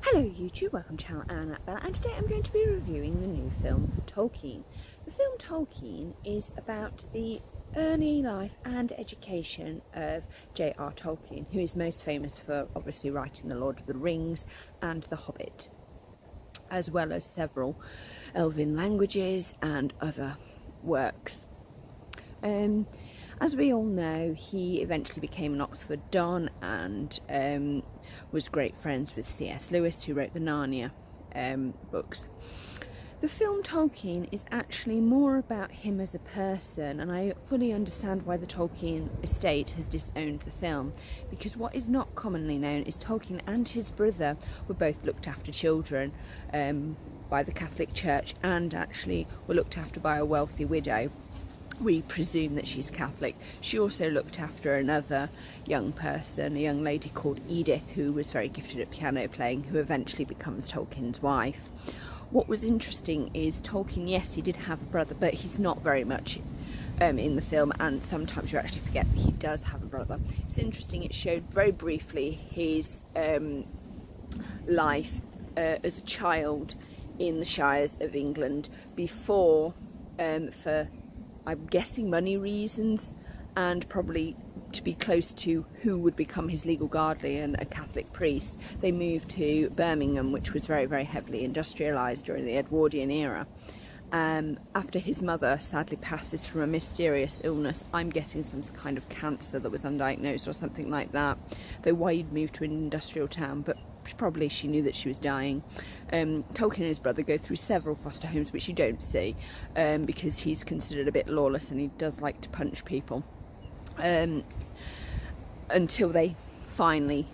Hello YouTube, welcome to channel Anna Bella, and today I'm going to be reviewing the new film Tolkien. The film Tolkien is about the early life and education of J.R. Tolkien, who is most famous for obviously writing The Lord of the Rings and The Hobbit, as well as several Elven languages and other works. As we all know, he eventually became an Oxford Don and was great friends with C.S. Lewis, who wrote the Narnia books. The film Tolkien is actually more about him as a person, and I fully understand why the Tolkien estate has disowned the film, because what is not commonly known is Tolkien and his brother were both looked after children by the Catholic Church, and actually were looked after by a wealthy widow. We presume that she's Catholic. She also looked after another young person, a young lady called Edith, who was very gifted at piano playing, who eventually becomes Tolkien's wife. What was interesting is Tolkien, yes, he did have a brother, but he's not very much in the film, and sometimes you actually forget that he does have a brother. It's interesting, it showed very briefly his life as a child in the Shires of England before, for I'm guessing money reasons, and probably to be close to who would become his legal guardian, a Catholic priest, they moved to Birmingham, which was very, very heavily industrialised during the Edwardian era. After his mother sadly passes from a mysterious illness, I'm guessing some kind of cancer that was undiagnosed or something like that, though why you'd move to an industrial town, but probably she knew that she was dying. Tolkien and his brother go through several foster homes, which you don't see because he's considered a bit lawless and he does like to punch people, until they finally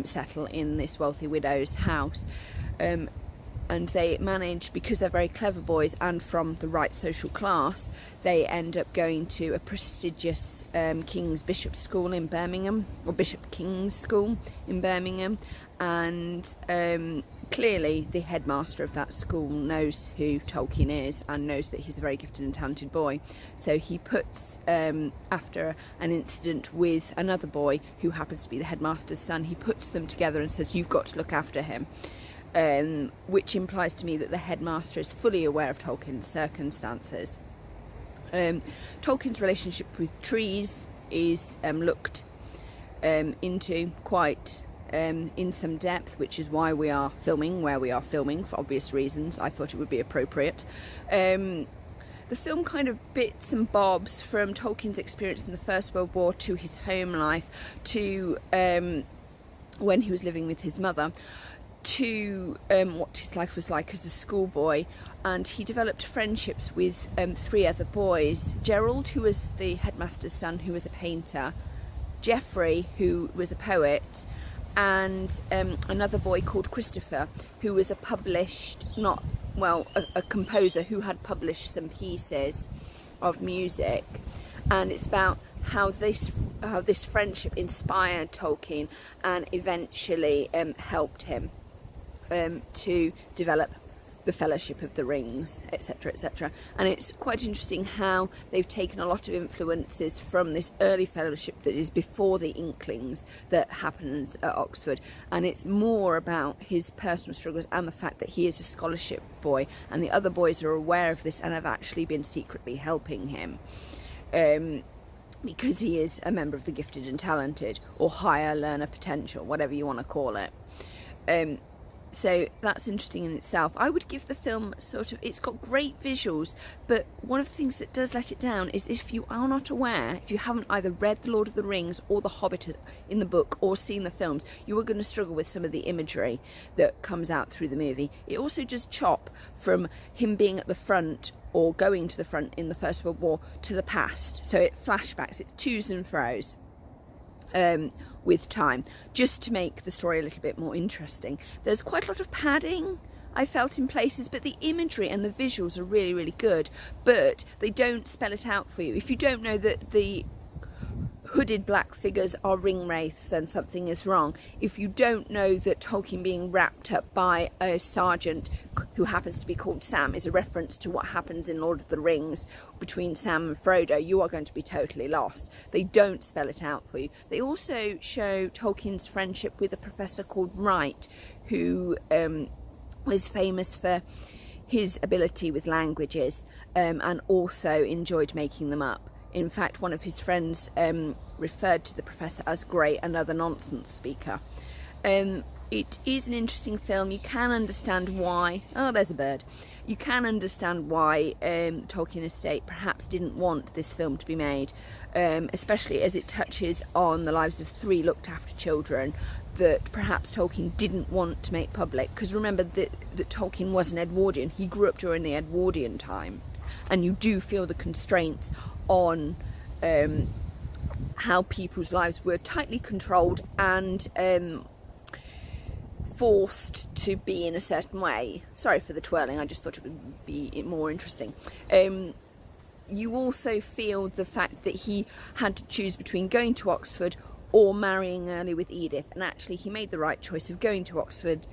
settle in this wealthy widow's house. And they manage, because they're very clever boys and from the right social class, they end up going to a prestigious King's Bishop School in Birmingham, or Bishop King's School in Birmingham, and clearly the headmaster of that school knows who Tolkien is and knows that he's a very gifted and talented boy. So he puts, after an incident with another boy who happens to be the headmaster's son, he puts them together and says, "You've got to look after him." Which implies to me that the headmaster is fully aware of Tolkien's circumstances. Tolkien's relationship with trees is looked into quite in some depth, which is why we are filming where we are filming, for obvious reasons. I thought it would be appropriate. The film kind of bits and bobs from Tolkien's experience in the First World War to his home life, to when he was living with his mother, to what his life was like as a schoolboy, and he developed friendships with 3 other boys. Gerald, who was the headmaster's son, who was a painter, Geoffrey, who was a poet, and another boy called Christopher, who was a composer who had published some pieces of music. And it's about how this friendship inspired Tolkien and eventually helped him to develop the Fellowship of the Rings, etc., etc. And it's quite interesting how they've taken a lot of influences from this early fellowship that is before the Inklings that happens at Oxford, and it's more about his personal struggles and the fact that he is a scholarship boy and the other boys are aware of this and have actually been secretly helping him, because he is a member of the gifted and talented, or higher learner potential, whatever you want to call it. So that's interesting in itself. I would give the film it's got great visuals, but one of the things that does let it down is if you are not aware, if you haven't either read The Lord of the Rings or The Hobbit in the book or seen the films, you are going to struggle with some of the imagery that comes out through the movie. It also just chop from him being at the front or going to the front in the First World War to the past. So it flashbacks, it twos and fro's with time, just to make the story a little bit more interesting. There's quite a lot of padding, I felt, in places, but the imagery and the visuals are really, really good, but they don't spell it out for you. If you don't know that the hooded black figures are ring wraiths, then something is wrong. If you don't know that Tolkien being wrapped up by a sergeant who happens to be called Sam is a reference to what happens in Lord of the Rings between Sam and Frodo, you are going to be totally lost. They don't spell it out for you. They also show Tolkien's friendship with a professor called Wright, who was famous for his ability with languages and also enjoyed making them up. In fact, one of his friends referred to the professor as Grey, another nonsense speaker. It is an interesting film. You can understand why... Oh, there's a bird. You can understand why Tolkien Estate perhaps didn't want this film to be made, especially as it touches on the lives of 3 looked after children that perhaps Tolkien didn't want to make public. Because remember that Tolkien was an Edwardian. He grew up during the Edwardian times, and you do feel the constraints on how people's lives were tightly controlled and forced to be in a certain way. Sorry for the twirling, I just thought it would be more interesting. You also feel the fact that he had to choose between going to Oxford or marrying early with Edith, and actually he made the right choice of going to Oxford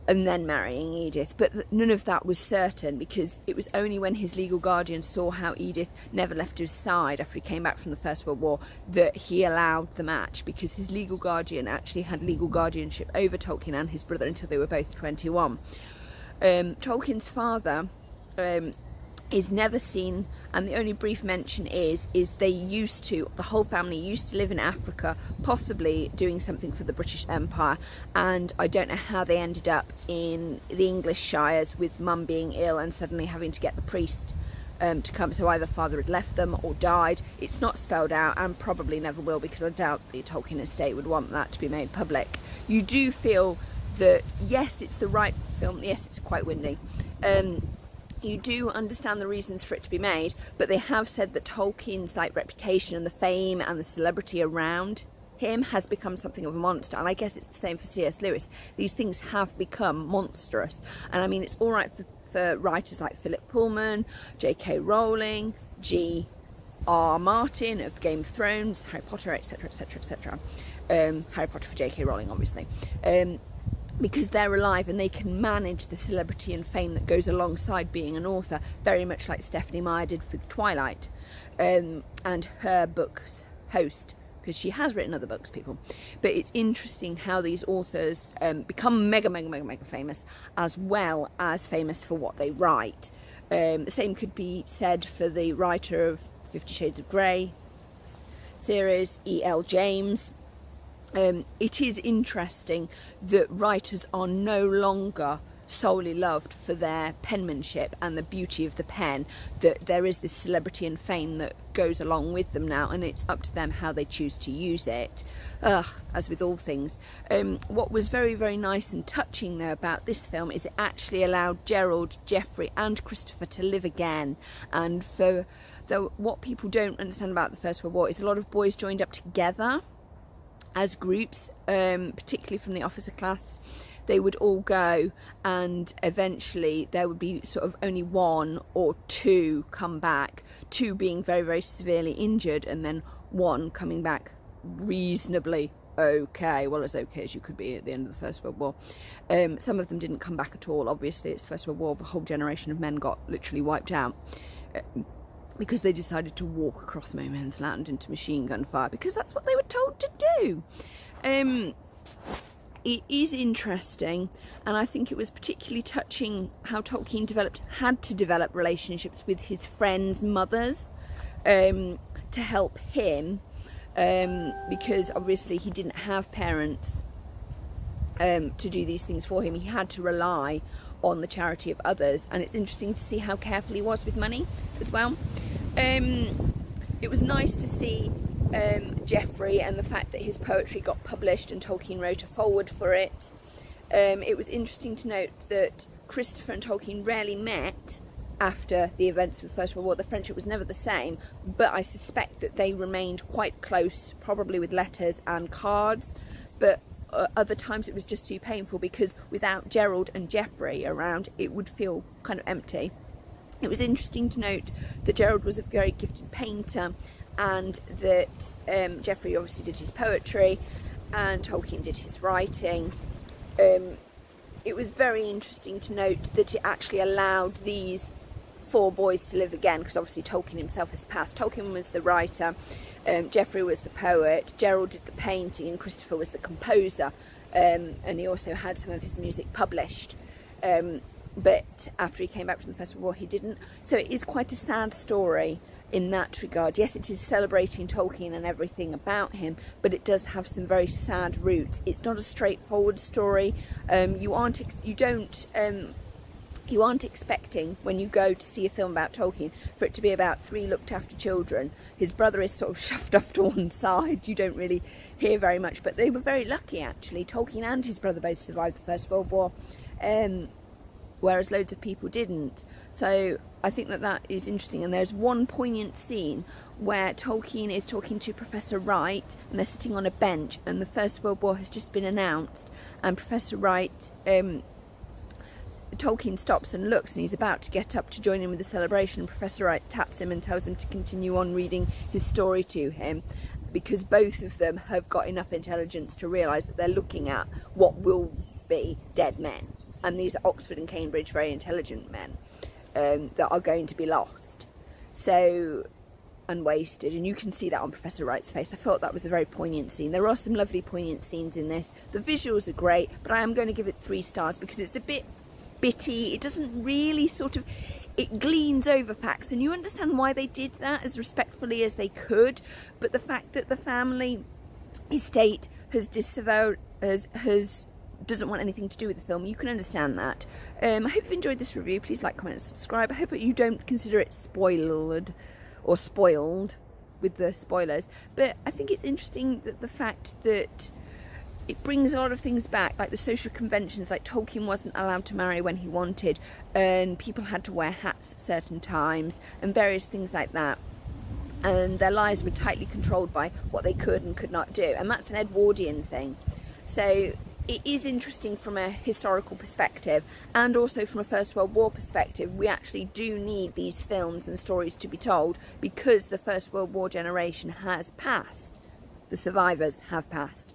and then marrying Edith, but none of that was certain, because it was only when his legal guardian saw how Edith never left his side after he came back from the First World War that he allowed the match, because his legal guardian actually had legal guardianship over Tolkien and his brother until they were both 21. Tolkien's father is never seen, and the only brief mention is the whole family used to live in Africa, possibly doing something for the British Empire, and I don't know how they ended up in the English shires with mum being ill and suddenly having to get the priest to come. So either father had left them or died. It's not spelled out, and probably never will, because I doubt the Tolkien estate would want that to be made public. You do feel that yes, it's the right film, yes, it's quite windy, you do understand the reasons for it to be made, but they have said that Tolkien's reputation and the fame and the celebrity around him has become something of a monster, and I guess it's the same for C.S. Lewis. These things have become monstrous, and I mean, it's all right for writers like Philip Pullman, J.K. Rowling, G.R. Martin of Game of Thrones, Harry Potter, etc, etc, etc. Harry Potter for J.K. Rowling, obviously. Because they're alive and they can manage the celebrity and fame that goes alongside being an author, very much like Stephanie Meyer did with Twilight, and her book's host, because she has written other books, people. But it's interesting how these authors become mega famous, as well as famous for what they write. The same could be said for the writer of 50 Shades of Grey series, E.L. James. It is interesting that writers are no longer solely loved for their penmanship and the beauty of the pen, that there is this celebrity and fame that goes along with them now, and it's up to them how they choose to use it, as with all things. What was very nice and touching though about this film is it actually allowed Gerald, Geoffrey and Christopher to live again. And for what people don't understand about the First World War is a lot of boys joined up together as groups, particularly from the officer class. They would all go, and eventually there would be sort of only 1 or 2 come back, 2 being very severely injured, and then 1 coming back reasonably okay, well, as okay as you could be at the end of the First World War. Some of them didn't come back at all. Obviously it's First World War, a whole generation of men got literally wiped out, because they decided to walk across no man's land into machine gun fire, because that's what they were told to do. It is interesting, and I think it was particularly touching how Tolkien had to develop relationships with his friends' mothers to help him, because obviously he didn't have parents to do these things for him. He had to rely on the charity of others, and it's interesting to see how careful he was with money as well. It was nice to see Geoffrey and the fact that his poetry got published and Tolkien wrote a foreword for it. It was interesting to note that Christopher and Tolkien rarely met after the events of the First World War. The friendship was never the same, but I suspect that they remained quite close, probably with letters and cards, but other times it was just too painful, because without Gerald and Geoffrey around it would feel kind of empty. It was interesting to note that Gerald was a very gifted painter, and that Geoffrey obviously did his poetry and Tolkien did his writing. It was very interesting to note that it actually allowed these 4 boys to live again, because obviously Tolkien himself has passed. Tolkien was the writer, Geoffrey was the poet, Gerald did the painting, and Christopher was the composer, and he also had some of his music published. But after he came back from the First World War, he didn't. So it is quite a sad story in that regard. Yes, it is celebrating Tolkien and everything about him, but it does have some very sad roots. It's not a straightforward story. You aren't expecting, when you go to see a film about Tolkien, for it to be about 3 looked after children. His brother is sort of shoved off to one side. You don't really hear very much, but they were very lucky actually. Tolkien and his brother both survived the First World War, whereas loads of people didn't. So I think that is interesting. And there's one poignant scene where Tolkien is talking to Professor Wright, and they're sitting on a bench, and the First World War has just been announced, and Professor Wright, Tolkien stops and looks, and he's about to get up to join in with the celebration, and Professor Wright taps him and tells him to continue on reading his story to him, because both of them have got enough intelligence to realise that they're looking at what will be dead men, and these are Oxford and Cambridge very intelligent men that are going to be lost and wasted, and you can see that on Professor Wright's face. I thought that was a very poignant scene. There are some lovely poignant scenes in this. The visuals are great, but I am going to give it 3 stars because it's a bit bitty. It doesn't really it gleans over facts, and you understand why they did that as respectfully as they could, but the fact that the family estate has disavowed, doesn't want anything to do with the film, you can understand that. I hope you've enjoyed this review. Please like, comment and subscribe. I hope that you don't consider it spoiled with the spoilers, but I think it's interesting that the fact that it brings a lot of things back, like the social conventions, like Tolkien wasn't allowed to marry when he wanted, and people had to wear hats at certain times, and various things like that. And their lives were tightly controlled by what they could and could not do, and that's an Edwardian thing. So it is interesting from a historical perspective, and also from a First World War perspective. We actually do need these films and stories to be told, because the First World War generation has passed. The survivors have passed.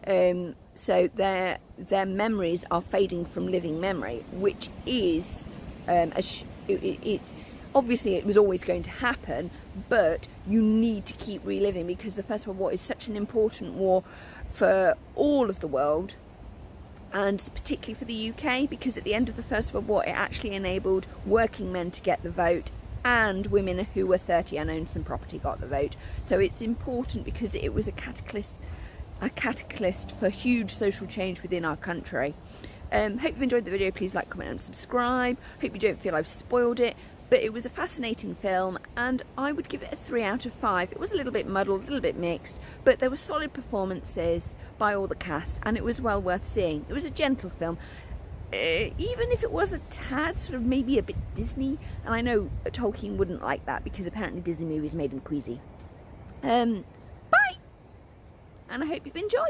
So their memories are fading from living memory, which is obviously it was always going to happen, but you need to keep reliving, because the First World War is such an important war for all of the world, and particularly for the UK, because at the end of the First World War it actually enabled working men to get the vote, and women who were 30 and owned some property got the vote. So it's important because it was a catalyst for huge social change within our country. Hope you've enjoyed the video. Please like, comment and subscribe. Hope you don't feel I've spoiled it, but it was a fascinating film, and I would give it a 3 out of 5. It was a little bit muddled, a little bit mixed, but there were solid performances by all the cast, and it was well worth seeing. It was a gentle film, even if it was a tad sort of maybe a bit Disney, and I know Tolkien wouldn't like that because apparently Disney movies made him queasy. Bye! And I hope you've enjoyed.